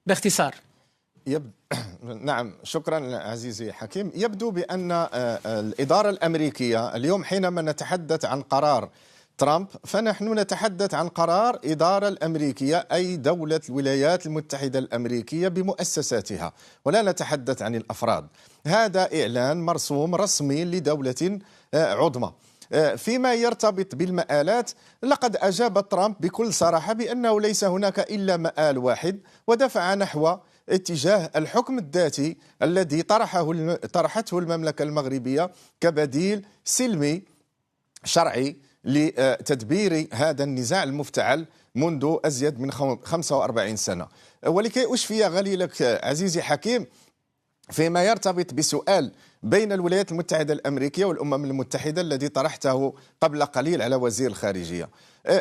باختصار. نعم، شكرا عزيزي حكيم. يبدو بأن الإدارة الأمريكية اليوم حينما نتحدث عن قرار ترامب فنحن نتحدث عن قرار إدارة الأمريكية، أي دولة الولايات المتحدة الأمريكية بمؤسساتها، ولا نتحدث عن الأفراد. هذا إعلان مرسوم رسمي لدولة عظمى. فيما يرتبط بالمآلات، لقد أجاب ترامب بكل صراحة بأنه ليس هناك إلا مآل واحد، ودفع نحو اتجاه الحكم الذاتي الذي طرحته المملكة المغربية كبديل سلمي شرعي لتدبير هذا النزاع المفتعل منذ أزيد من 45 سنة. ولكي أشفي غليلك عزيزي حكيم فيما يرتبط بسؤال بين الولايات المتحدة الأمريكية والأمم المتحدة الذي طرحته قبل قليل على وزير الخارجية،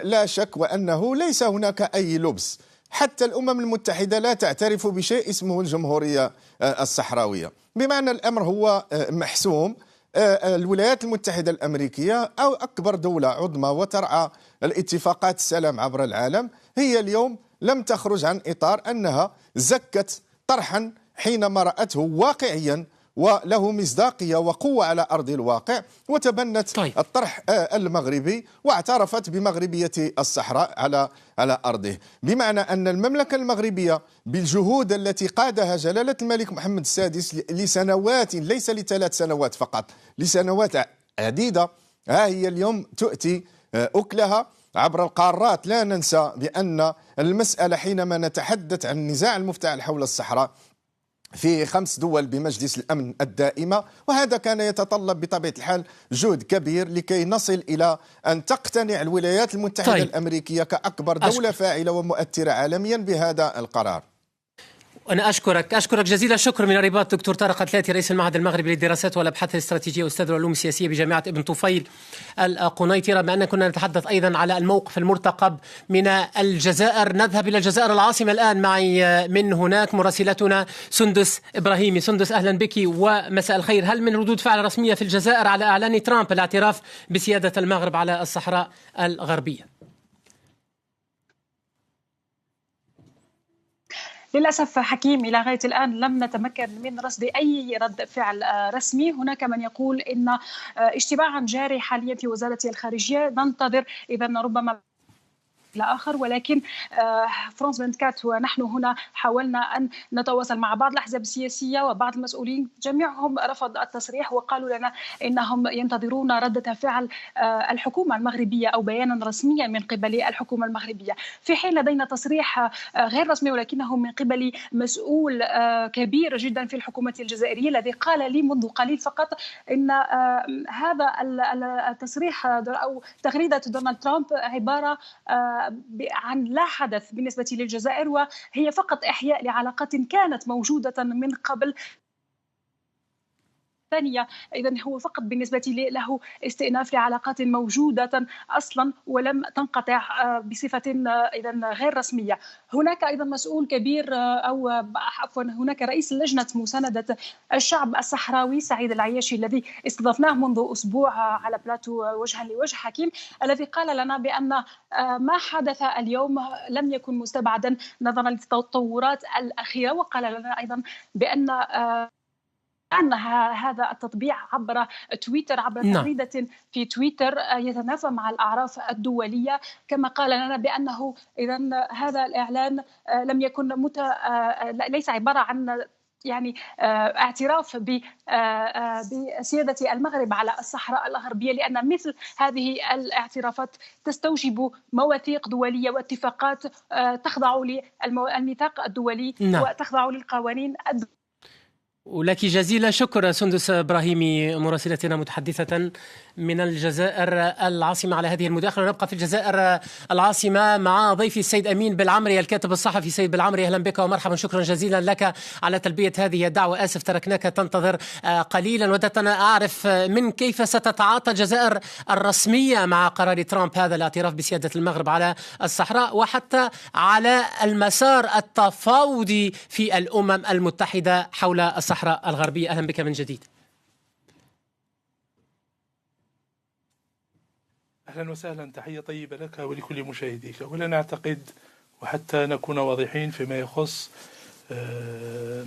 لا شك وأنه ليس هناك أي لبس. حتى الأمم المتحدة لا تعترف بشيء اسمه الجمهورية الصحراوية، بمعنى الأمر هو محسوم. الولايات المتحدة الأمريكية أو أكبر دولة عظمى وترعى الاتفاقات السلام عبر العالم، هي اليوم لم تخرج عن إطار أنها زكت طرحا حينما رأته واقعيا وله مصداقية وقوة على أرض الواقع، وتبنت الطرح المغربي واعترفت بمغربية الصحراء على أرضه. بمعنى أن المملكة المغربية بالجهود التي قادها جلالة الملك محمد السادس لسنوات، ليس ل3 سنوات فقط، لسنوات عديدة، ها هي اليوم تؤتي أكلها عبر القارات. لا ننسى بأن المسألة حينما نتحدث عن النزاع المفتعل حول الصحراء في 5 دول بمجلس الأمن الدائمة، وهذا كان يتطلب بطبيعة الحال جهد كبير لكي نصل إلى أن تقتنع الولايات المتحدة الأمريكية كأكبر دولة فاعلة ومؤثرة عالميا بهذا القرار. أنا أشكرك جزيل الشكر من الرباط دكتور طارق الثلاثي رئيس المعهد المغربي للدراسات والأبحاث الاستراتيجية وأستاذ العلوم السياسية بجامعة ابن طفيل القنيطرة. بما أننا كنا نتحدث أيضا على الموقف المرتقب من الجزائر، نذهب إلى الجزائر العاصمة الآن. معي من هناك مراسلتنا سندس إبراهيمي. سندس أهلا بك ومساء الخير. هل من ردود فعل رسمية في الجزائر على إعلان ترامب الاعتراف بسيادة المغرب على الصحراء الغربية؟ للأسف حكيم إلى غاية الآن لم نتمكن من رصد أي رد فعل رسمي. هناك من يقول إن اجتماع جاري حاليا في وزارة الخارجية، ننتظر إذا ربما الآخر، ولكن فرانس 24 ونحن هنا حاولنا أن نتواصل مع بعض الأحزاب السياسية وبعض المسؤولين، جميعهم رفض التصريح وقالوا لنا إنهم ينتظرون ردة فعل الحكومة المغربية أو بيانا رسميا من قبل الحكومة المغربية، في حين لدينا تصريح غير رسمي ولكنه من قبل مسؤول كبير جدا في الحكومة الجزائرية الذي قال لي منذ قليل فقط إن هذا التصريح أو تغريدة دونالد ترامب عبارة عن لا حدث بالنسبة للجزائر، وهي فقط إحياء لعلاقات كانت موجودة من قبل. ثانية إذن هو فقط بالنسبة له استئناف لعلاقات موجودة أصلا ولم تنقطع بصفة إذن غير رسمية. هناك أيضا مسؤول كبير أو عفوا هناك رئيس لجنة مساندة الشعب الصحراوي سعيد العياشي الذي استضفناه منذ أسبوع على بلاتو وجها لوجه حكيم، الذي قال لنا بأن ما حدث اليوم لم يكن مستبعدا نظرا للتطورات الأخيرة، وقال لنا أيضا بأن هذا التطبيع عبر تويتر، عبر تغريدة في تويتر يتنافى مع الأعراف الدولية، كما قال لنا بأنه إذن هذا الإعلان لم يكن ليس عبارة عن يعني اعتراف بسيادة المغرب على الصحراء الغربية، لأن مثل هذه الاعترافات تستوجب مواثيق دولية واتفاقات تخضع للميثاق الدولي وتخضع للقوانين الدولية. ولك جزيل شكر سندس إبراهيمي مراسلتنا متحدثة من الجزائر العاصمة على هذه المداخلة. ونبقى في الجزائر العاصمة مع ضيفي السيد أمين بالعمري الكاتب الصحفي. سيد بالعمري أهلا بك ومرحبا، شكرا جزيلا لك على تلبية هذه الدعوة. آسف تركناك تنتظر قليلا. وددت أن أعرف من كيف ستتعاطى الجزائر الرسمية مع قرار ترامب هذا الاعتراف بسيادة المغرب على الصحراء، وحتى على المسار التفاوضي في الأمم المتحدة حول الصحراء الغربية. أهلا بك من جديد. أهلا وسهلا، تحية طيبة لك ولكل مشاهديك. أولا نعتقد وحتى نكون واضحين فيما يخص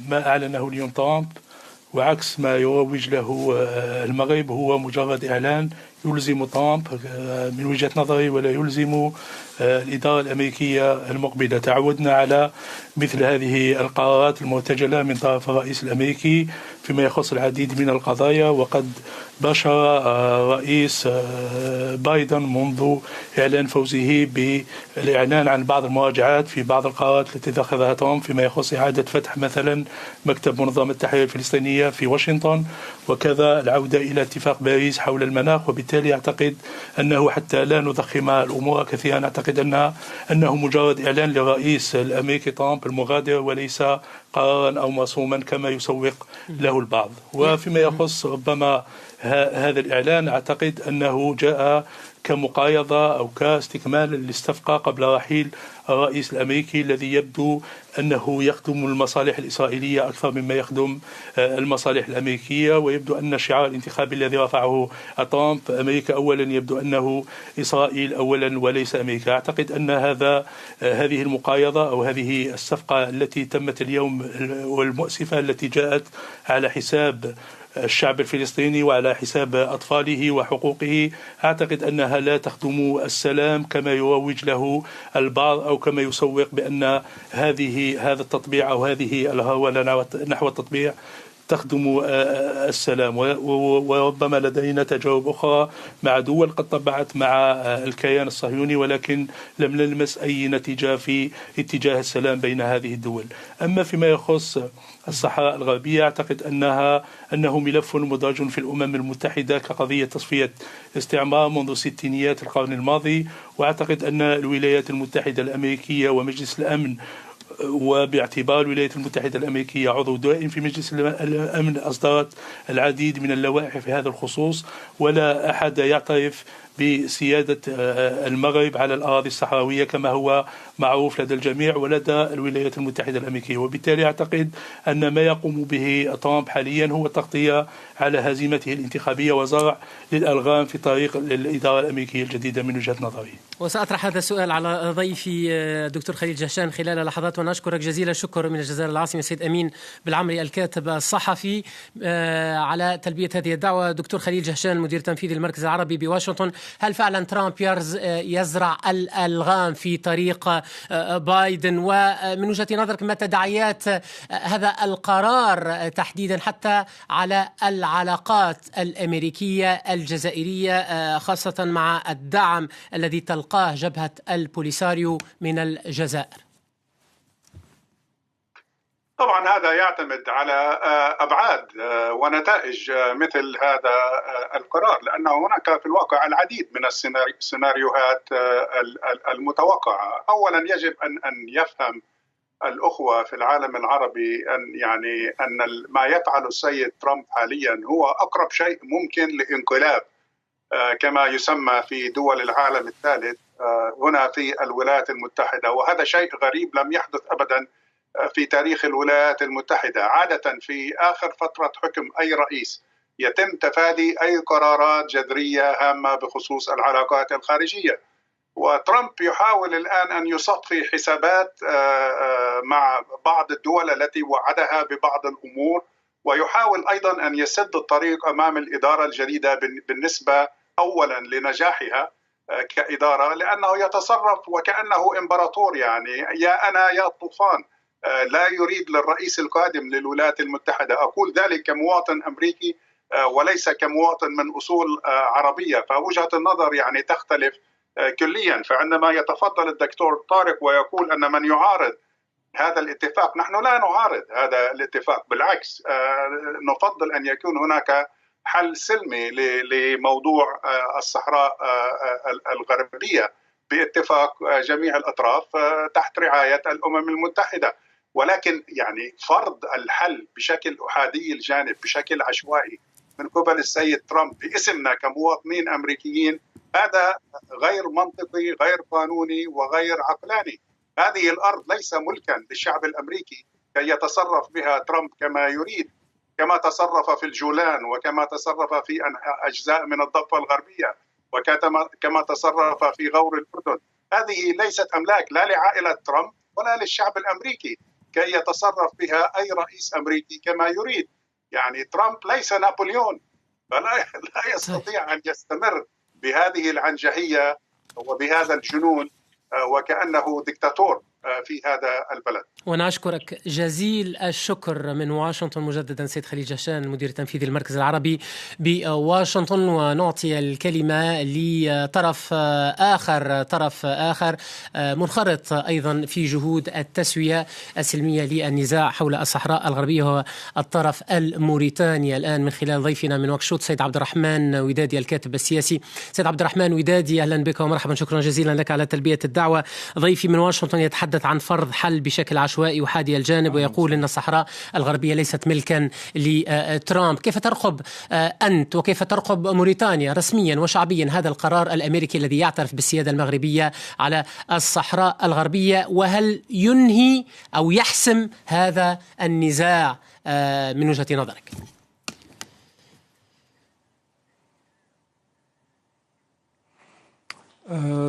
ما أعلنه اليوم ترامب وعكس ما يروج له المغرب، هو مجرد إعلان يلزم ترامب من وجهة نظري، ولا يلزم الإدارة الأمريكية المقبلة. تعودنا على مثل هذه القرارات المرتجلة من طرف الرئيس الأمريكي فيما يخص العديد من القضايا، وقد باشر رئيس بايدن منذ إعلان فوزه بالإعلان عن بعض المراجعات في بعض القرارات التي اتخذها ترامب فيما يخص إعادة فتح مثلا مكتب منظمة التحرير الفلسطينية في واشنطن، وكذا العودة إلى اتفاق باريس حول المناخ. وبالتالي أعتقد أنه حتى لا نضخم الأمور كثيرا، أعتقد أنه مجرد إعلان للرئيس الأمريكي ترامب المغادر وليس قرارا أو مرسوما كما يسوق له البعض. وفيما يخص ربما هذا الإعلان، أعتقد أنه جاء كمقايضة أو كاستكمال للصفقة قبل رحيل الرئيس الأمريكي الذي يبدو أنه يخدم المصالح الإسرائيلية أكثر مما يخدم المصالح الأمريكية. ويبدو أن الشعار الانتخابي الذي رفعه ترامب أمريكا أولا يبدو أنه إسرائيل أولا وليس أمريكا. أعتقد أن هذه المقايضة أو هذه الصفقة التي تمت اليوم والمؤسفة التي جاءت على حساب الشعب الفلسطيني وعلى حساب أطفاله وحقوقه، أعتقد أنها لا تخدم السلام كما يروج له البعض أو كما يسوق بأن هذا التطبيع أو هذه الهرولة نحو التطبيع تخدم السلام. وربما لدينا تجارب أخرى مع دول قد طبعت مع الكيان الصهيوني، ولكن لم نلمس أي نتيجة في اتجاه السلام بين هذه الدول. أما فيما يخص الصحراء الغربية، أعتقد أنه ملف مدرج في الأمم المتحدة كقضية تصفية استعمار منذ ستينيات القرن الماضي. وأعتقد أن الولايات المتحدة الأمريكية ومجلس الأمن، وباعتبار الولايات المتحدة الأمريكية عضو دائم في مجلس الأمن، أصدرت العديد من اللوائح في هذا الخصوص، ولا أحد يعترف بسيادة المغرب على الأراضي الصحراوية كما هو معروف لدى الجميع ولدى الولايات المتحدة الأمريكية. وبالتالي أعتقد أن ما يقوم به ترامب حاليا هو التغطية على هزيمته الانتخابية وزرع للألغام في طريق الإدارة الأمريكية الجديدة من وجهة نظري. وسأطرح هذا السؤال على ضيفي دكتور خليل جهشان خلال لحظات، ونشكرك جزيل الشكر من الجزائر العاصمة سيد أمين بالعمري الكاتب الصحفي على تلبية هذه الدعوة. دكتور خليل جهشان مدير تنفيذي المركز العربي بواشنطن، هل فعلا ترامب يزرع الألغام في طريق بايدن؟ ومن وجهة نظرك ما تداعيات هذا القرار تحديدا حتى على العلاقات الأمريكية الجزائرية، خاصة مع الدعم الذي تلقاه جبهة البوليساريو من الجزائر؟ طبعا هذا يعتمد على أبعاد ونتائج مثل هذا القرار، لأنه هناك في الواقع العديد من السيناريوهات المتوقعة. أولا يجب أن يفهم الأخوة في العالم العربي أن ما يفعل السيد ترامب حاليا هو أقرب شيء ممكن لانقلاب كما يسمى في دول العالم الثالث هنا في الولايات المتحدة. وهذا شيء غريب لم يحدث أبدا في تاريخ الولايات المتحدة. عادة في آخر فترة حكم أي رئيس يتم تفادي أي قرارات جذرية هامة بخصوص العلاقات الخارجية، وترامب يحاول الآن أن يصفي حسابات مع بعض الدول التي وعدها ببعض الأمور، ويحاول أيضا أن يسد الطريق أمام الإدارة الجديدة بالنسبة أولا لنجاحها كإدارة، لأنه يتصرف وكأنه إمبراطور، يا أنا يا الطوفان. لا يريد للرئيس القادم للولايات المتحدة، أقول ذلك كمواطن أمريكي وليس كمواطن من أصول عربية، فوجهة النظر تختلف كليا. فعندما يتفضل الدكتور طارق ويقول أن من يعارض هذا الاتفاق، نحن لا نعارض هذا الاتفاق، بالعكس نفضل أن يكون هناك حل سلمي لموضوع الصحراء الغربية باتفاق جميع الأطراف تحت رعاية الأمم المتحدة. ولكن فرض الحل بشكل أحادي الجانب بشكل عشوائي من قبل السيد ترامب باسمنا كمواطنين أمريكيين، هذا غير منطقي، غير قانوني وغير عقلاني. هذه الأرض ليس ملكا للشعب الأمريكي كي يتصرف بها ترامب كما يريد، كما تصرف في الجولان وكما تصرف في أجزاء من الضفة الغربية وكما تصرف في غور الأردن. هذه ليست أملاك لا لعائلة ترامب ولا للشعب الأمريكي كي يتصرف بها أي رئيس أمريكي كما يريد. ترامب ليس نابليون، فلا يستطيع أن يستمر بهذه العنجهية وبهذا الجنون وكأنه دكتاتور في هذا البلد. وأنا أشكرك جزيل الشكر من واشنطن مجددا سيد خليل جهشان المدير التنفيذي المركز العربي بواشنطن. ونعطي الكلمة لطرف آخر منخرط أيضا في جهود التسوية السلمية للنزاع حول الصحراء الغربية، هو الطرف الموريتاني. الآن من خلال ضيفنا من نواكشوط سيد عبد الرحمن ودادي الكاتب السياسي. سيد عبد الرحمن ودادي، أهلا بك ومرحبا، شكرا جزيلا لك على تلبية الدعوة. ضيفي من واشنطن يتحدث عن فرض حل بشكل عشوائي وحادي الجانب ويقول أن الصحراء الغربية ليست ملكا لترامب. كيف ترقب أنت وكيف ترقب موريتانيا رسميا وشعبيا هذا القرار الأمريكي الذي يعترف بالسيادة المغربية على الصحراء الغربية، وهل ينهي أو يحسم هذا النزاع من وجهة نظرك؟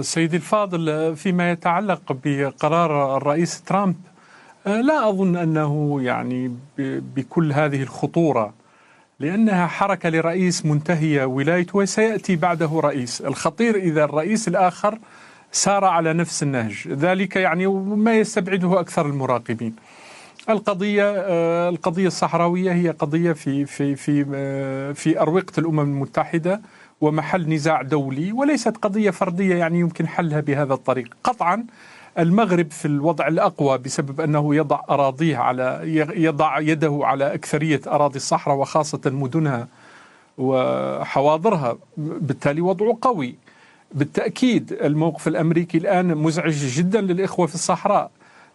سيدي الفاضل، فيما يتعلق بقرار الرئيس ترامب، لا أظن أنه يعني بكل هذه الخطورة، لأنها حركة لرئيس منتهية ولايته وسيأتي بعده رئيس. الخطير إذا الرئيس الآخر سار على نفس النهج، ذلك يعني ما يستبعده أكثر المراقبين. القضية الصحراوية هي قضية في أروقة الأمم المتحدة ومحل نزاع دولي، وليست قضية فردية يعني يمكن حلها بهذا الطريق. قطعا المغرب في الوضع الأقوى بسبب أنه يضع يده على أكثرية أراضي الصحراء وخاصة مدنها وحواضرها، بالتالي وضعه قوي. بالتأكيد الموقف الأمريكي الآن مزعج جدا للإخوة في الصحراء،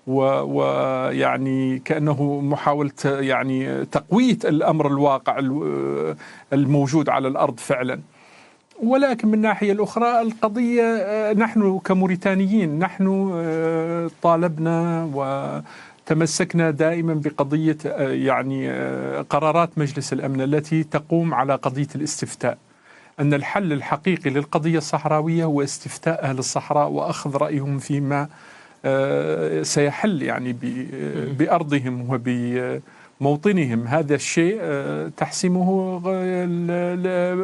ويعني كأنه محاولة يعني تقوية الأمر الواقع الموجود على الأرض فعلا. ولكن من الناحية الأخرى القضية، نحن كموريتانيين نحن طالبنا وتمسكنا دائما بقضية يعني قرارات مجلس الأمن التي تقوم على قضية الاستفتاء، أن الحل الحقيقي للقضية الصحراوية هو استفتاء أهل الصحراء وأخذ رأيهم فيما سيحل يعني بأرضهم وبموطنهم. هذا الشيء تحسمه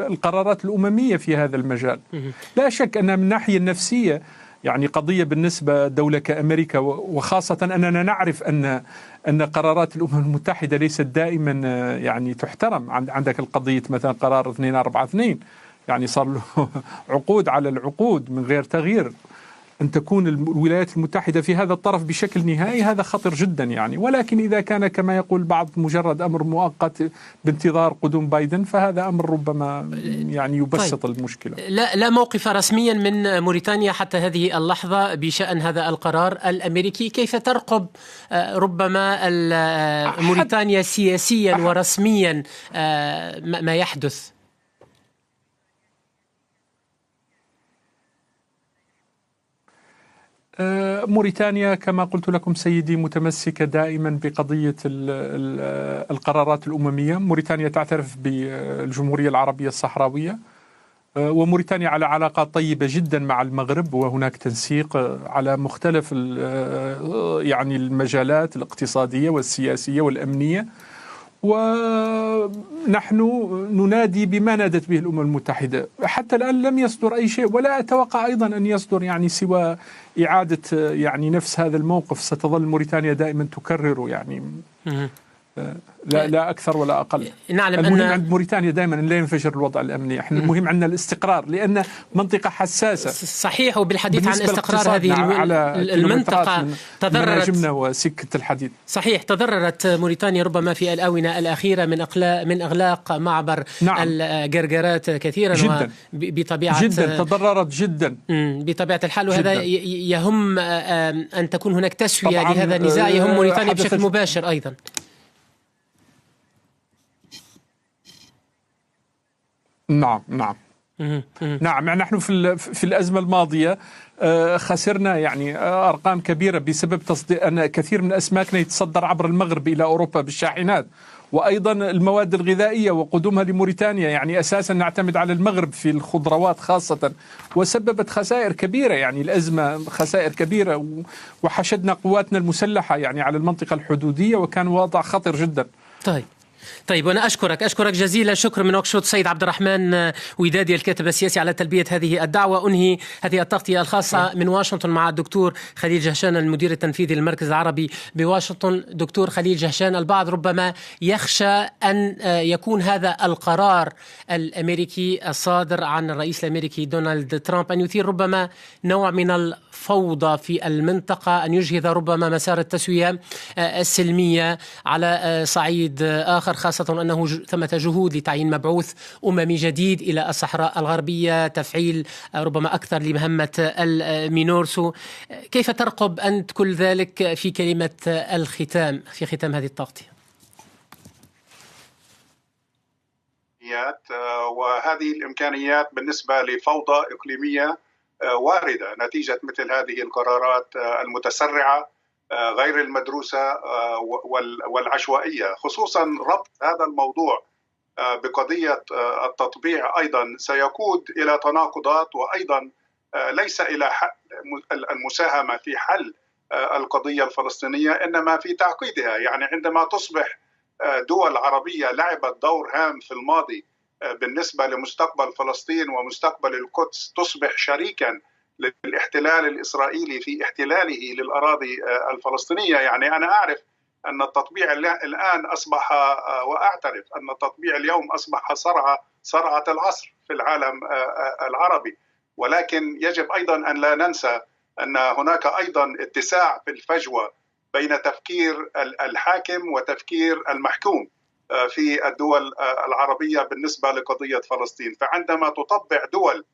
القرارات الأممية في هذا المجال. لا شك أن من الناحية النفسية يعني قضية بالنسبة دولة كأمريكا، وخاصة أننا نعرف أن قرارات الأمم المتحدة ليست دائما يعني تحترم. عندك القضية مثلا قرار 242 يعني صار له عقود على العقود من غير تغيير. أن تكون الولايات المتحدة في هذا الطرف بشكل نهائي هذا خطر جدا يعني. ولكن إذا كان كما يقول بعض مجرد أمر مؤقت بانتظار قدوم بايدن فهذا أمر ربما يعني يبسط المشكلة. لا موقف رسميا من موريتانيا حتى هذه اللحظة بشأن هذا القرار الأمريكي. كيف ترقب ربما موريتانيا سياسيا ورسميا ما يحدث؟ موريتانيا كما قلت لكم سيدي متمسكة دائما بقضية القرارات الأممية. موريتانيا تعترف بالجمهورية العربية الصحراوية، وموريتانيا على علاقات طيبة جدا مع المغرب، وهناك تنسيق على مختلف يعني المجالات الاقتصادية والسياسية والأمنية. ونحن ننادي بما نادت به الأمم المتحدة. حتى الآن لم يصدر أي شيء، ولا أتوقع أيضا أن يصدر يعني سوى إعادة يعني نفس هذا الموقف. ستظل موريتانيا دائما تكرر يعني لا أكثر ولا أقل. نعلم المهم عند موريتانيا دائما أن لا ينفجر الوضع الأمني. احنا المهم عندنا الاستقرار لأن منطقة حساسة. صحيح. وبالحديث عن استقرار هذه المنطقة تضررت وسكة الحديد. صحيح تضررت موريتانيا ربما في الآونة الأخيرة من إغلاق معبر الجرجرات كثيرا جدا. بطبيعة جدا تضررت جدا بطبيعة الحال. وهذا يهم أن تكون هناك تسوية لهذا النزاع، يهم موريتانيا بشكل مباشر أيضا. نعم نحن في الأزمة الماضية خسرنا يعني أرقام كبيرة بسبب تصدير أن كثير من أسماكنا يتصدر عبر المغرب إلى أوروبا بالشاحنات، وأيضا المواد الغذائية وقدومها لموريتانيا يعني أساسا نعتمد على المغرب في الخضروات خاصة، وسببت خسائر كبيرة يعني الأزمة خسائر كبيرة، وحشدنا قواتنا المسلحة يعني على المنطقة الحدودية وكان وضع خطر جدا. طيب طيب، وأنا أشكرك جزيلا الشكر من نواكشوط سيد عبد الرحمن ودادي الكاتب السياسي على تلبية هذه الدعوة. أنهي هذه التغطية الخاصة من واشنطن مع الدكتور خليل جهشان المدير التنفيذي للمركز العربي بواشنطن. دكتور خليل جهشان، البعض ربما يخشى أن يكون هذا القرار الأمريكي الصادر عن الرئيس الأمريكي دونالد ترامب أن يثير ربما نوع من الفوضى في المنطقة، أن يجهض ربما مسار التسوية السلمية على صعيد آخر، خاصة أنه ثمة جهود لتعيين مبعوث أممي جديد إلى الصحراء الغربية، تفعيل ربما أكثر لمهمة المينورسو. كيف ترقب أنت كل ذلك في كلمة الختام في ختام هذه التغطية؟ وهذه الإمكانيات بالنسبة لفوضى إقليمية واردة نتيجة مثل هذه القرارات المتسرعة غير المدروسة والعشوائية، خصوصا ربط هذا الموضوع بقضية التطبيع أيضا سيقود إلى تناقضات، وأيضا ليس إلى المساهمة في حل القضية الفلسطينية إنما في تعقيدها. يعني عندما تصبح دول عربية لعبت دور هام في الماضي بالنسبة لمستقبل فلسطين ومستقبل القدس، تصبح شريكا للاحتلال الإسرائيلي في احتلاله للأراضي الفلسطينية. يعني أنا أعرف أن التطبيع الآن أصبح، وأعترف أن التطبيع اليوم أصبح صرعة العصر في العالم العربي، ولكن يجب أيضا أن لا ننسى أن هناك أيضا اتساع في الفجوة بين تفكير الحاكم وتفكير المحكوم في الدول العربية بالنسبة لقضية فلسطين. فعندما تطبع دول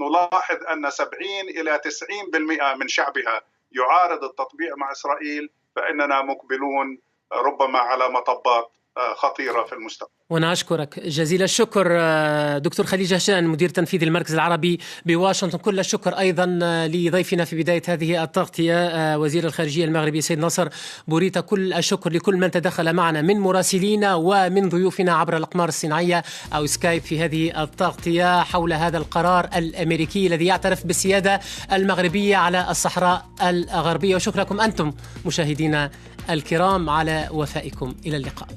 نلاحظ أن 70 إلى 90% من شعبها يعارض التطبيع مع إسرائيل، فإننا مقبلون ربما على مطبات خطيرة في المستقبل. وأنا أشكرك جزيل الشكر دكتور خليل جهشان مدير تنفيذي المركز العربي بواشنطن. كل الشكر أيضا لضيفنا في بداية هذه التغطية وزير الخارجية المغربي سيد ناصر بوريتا. كل الشكر لكل من تدخل معنا من مراسلينا ومن ضيوفنا عبر الأقمار الصناعية أو سكايب في هذه التغطية حول هذا القرار الأمريكي الذي يعترف بالسيادة المغربية على الصحراء الغربية. وشكرا لكم أنتم مشاهدينا الكرام على وفائكم. إلى اللقاء.